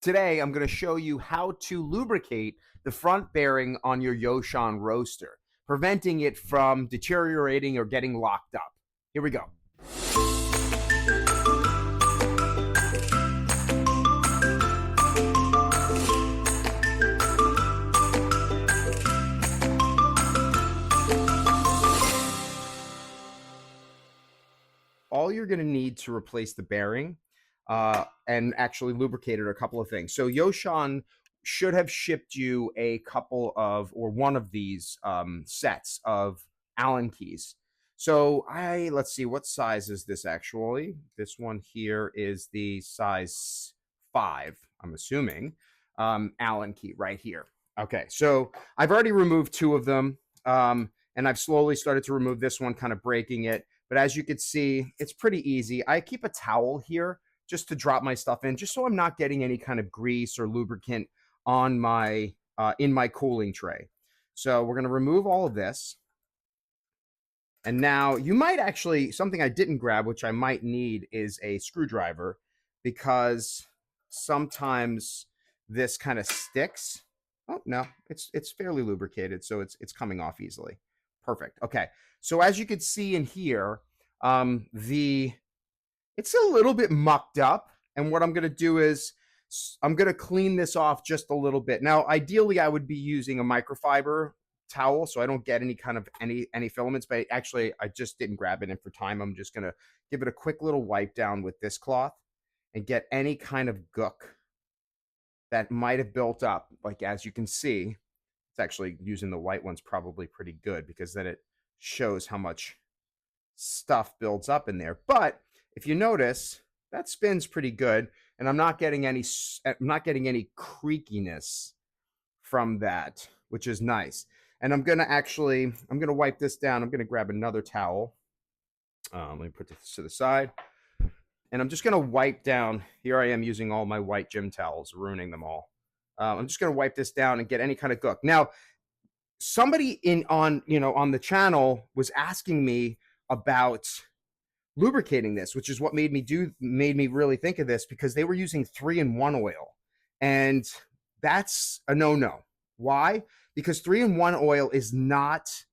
Today, I'm going to show you how to lubricate the front bearing on your Yoshan roaster, preventing it from deteriorating or getting locked up. Here we go. All you're going to need to replace the bearing and actually lubricate it are a couple of things. So Yoshan should have shipped you a couple of, or one of these sets of Allen keys. So let's see, what size is this actually? This one here is the size 5, I'm assuming, Allen key right here. Okay, so I've already removed 2 of them, and I've slowly started to remove this one, kind of breaking it. But as you can see, it's pretty easy. I keep a towel here just to drop my stuff in, just so I'm not getting any kind of grease or lubricant on my in my cooling tray. So we're going to remove all of this. And now you might actually, something I didn't grab, which I might need, is a screwdriver, because sometimes this kind of sticks. Oh, no, it's fairly lubricated, so it's coming off easily. Perfect. Okay. So as you can see in here, it's a little bit mucked up. And what I'm going to do is I'm going to clean this off just a little bit. Now, ideally, I would be using a microfiber towel so I don't get any kind of any filaments, but actually I just didn't grab it in for time. I'm just going to give it a quick little wipe down with this cloth and get any kind of gook that might have built up. Like, as you can see, it's actually, using the white one's probably pretty good, because then it shows how much stuff builds up in there. But if you notice, that spins pretty good, and I'm not getting any creakiness from that, which is nice. And I'm gonna wipe this down. I'm gonna grab another towel. Let me put this to the side, and I'm just gonna wipe down. Here I am using all my white gym towels, ruining them all. I'm just gonna wipe this down and get any kind of gook. Now, somebody on the channel was asking me about lubricating this, which is what made me really think of this, because they were using 3-in-1 oil, and that's a no-no. Why? Because 3-in-1 oil is not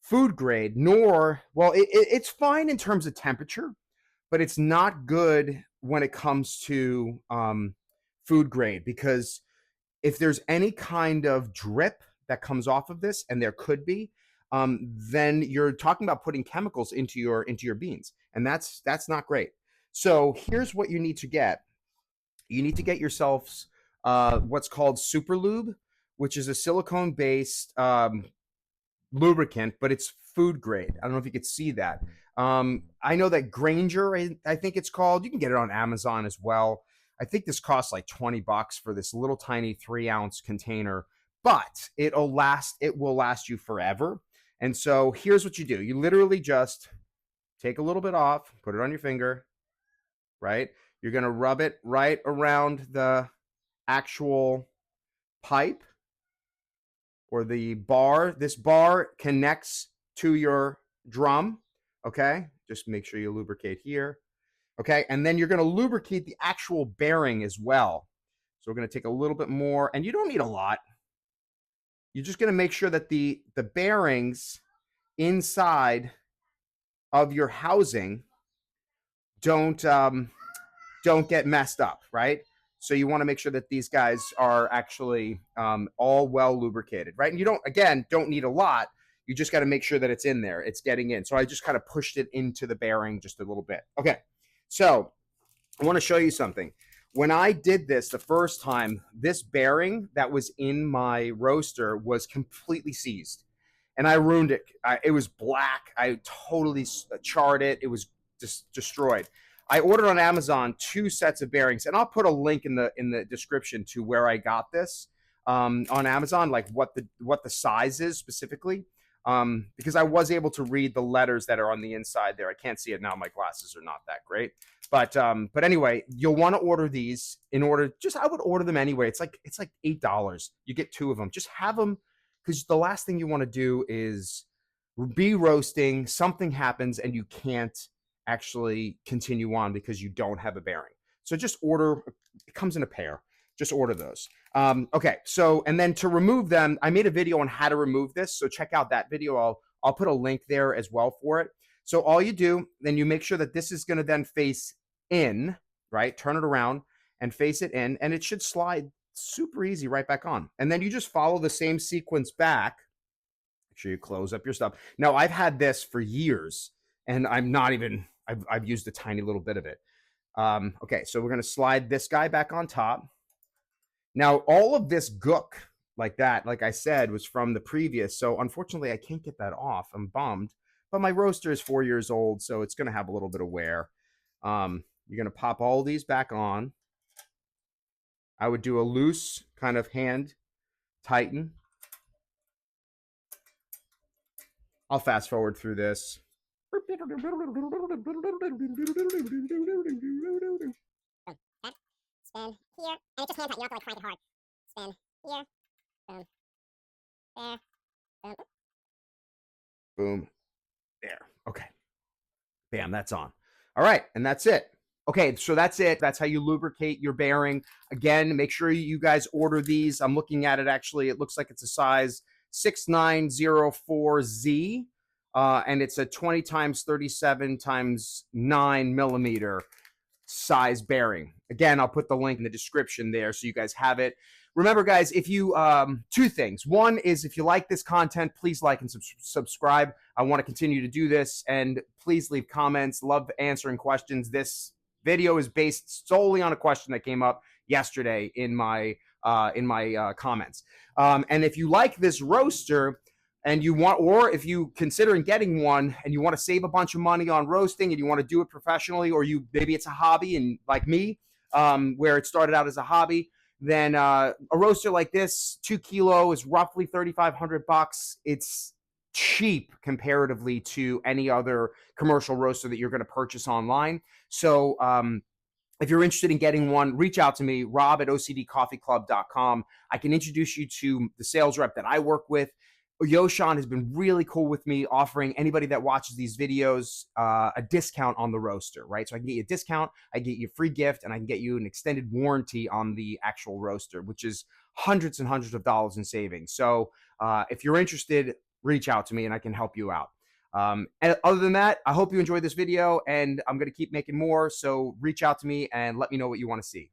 food grade, nor, well, it's fine in terms of temperature, but it's not good when it comes to food grade, because if there's any kind of drip that comes off of this, and there could be, then you're talking about putting chemicals into your beans, and that's not great. So here's what you need to get. You need to get yourselves what's called Super Lube, which is a silicone-based lubricant, but it's food grade. I don't know if you could see that. I know that Granger, I think it's called. You can get it on Amazon as well. I think this costs like $20 for this little tiny 3-ounce container, but it will last you forever. And so here's what you do. You literally just take a little bit off, put it on your finger, right? You're going to rub it right around the actual pipe or the bar. This bar connects to your drum, okay? Just make sure you lubricate here, okay? And then you're going to lubricate the actual bearing as well. So we're going to take a little bit more, and you don't need a lot. You're just going to make sure that the bearings inside of your housing don't get messed up, right? So you want to make sure that these guys are actually all well lubricated, right? And you don't need a lot. You just got to make sure that it's in there. It's getting in. So I just kind of pushed it into the bearing just a little bit. Okay, so I want to show you something. When I did this the first time, this bearing that was in my roaster was completely seized, and I ruined it. It was black. I totally charred it. It was just destroyed. I ordered on Amazon 2 sets of bearings, and I'll put a link in the description to where I got this on Amazon, like what the size is specifically, because I was able to read the letters that are on the inside there. I can't see it now. My glasses are not that great. But anyway, you'll want to order these I would order them anyway. It's like $8. You get 2 of them. Just have them, because the last thing you want to do is be roasting, something happens, and you can't actually continue on because you don't have a bearing. So just order. It comes in a pair. just order those. Okay, so and then to remove them, I made a video on how to remove this, so check out that video. I'll put a link there as well for it. So all you do, then you make sure that this is going to then face in, right? Turn it around and face it in, and it should slide super easy right back on. And then you just follow the same sequence back. Make sure you close up your stuff. Now, I've had this for years, and I'm not even, I've used a tiny little bit of it. Okay, so we're going to slide this guy back on top. Now, all of this gook like that, like I said, was from the previous. So unfortunately, I can't get that off. I'm bummed. But my roaster is 4 years old, so it's going to have a little bit of wear. You're going to pop all these back on. I would do a loose kind of hand tighten. I'll fast forward through this. Okay, spin here, and it just hand tight. You don't have to like crank it hard. Spin here, boom, there, boom, boom, there. Okay, bam, that's on. All right, and that's it. Okay, so that's it. That's how you lubricate your bearing. Again, make sure you guys order these. I'm looking at it actually. It looks like it's a size 6904Z, and it's a 20 times 37 times 9 millimeter size bearing. Again, I'll put the link in the description there so you guys have it. Remember, guys, if you, two things. One is if you like this content, please like and subscribe. I want to continue to do this, and please leave comments. Love answering questions. This video is based solely on a question that came up yesterday in my comments. And if you like this roaster, and you want, or if you considering getting one and you want to save a bunch of money on roasting and you want to do it professionally, or you maybe it's a hobby and like me, where it started out as a hobby, then a roaster like this, 2 kilo, is roughly $3,500. It's cheap comparatively to any other commercial roaster that you're going to purchase online. So if you're interested in getting one, reach out to me, rob@ocdcoffeeclub.com. I can introduce you to the sales rep that I work with. Yoshan has been really cool with me, offering anybody that watches these videos a discount on the roaster, right? So I can get you a discount, I get you a free gift, and I can get you an extended warranty on the actual roaster, which is hundreds and hundreds of dollars in savings. So if you're interested, reach out to me and I can help you out. And other than that, I hope you enjoyed this video, and I'm going to keep making more. So reach out to me and let me know what you want to see.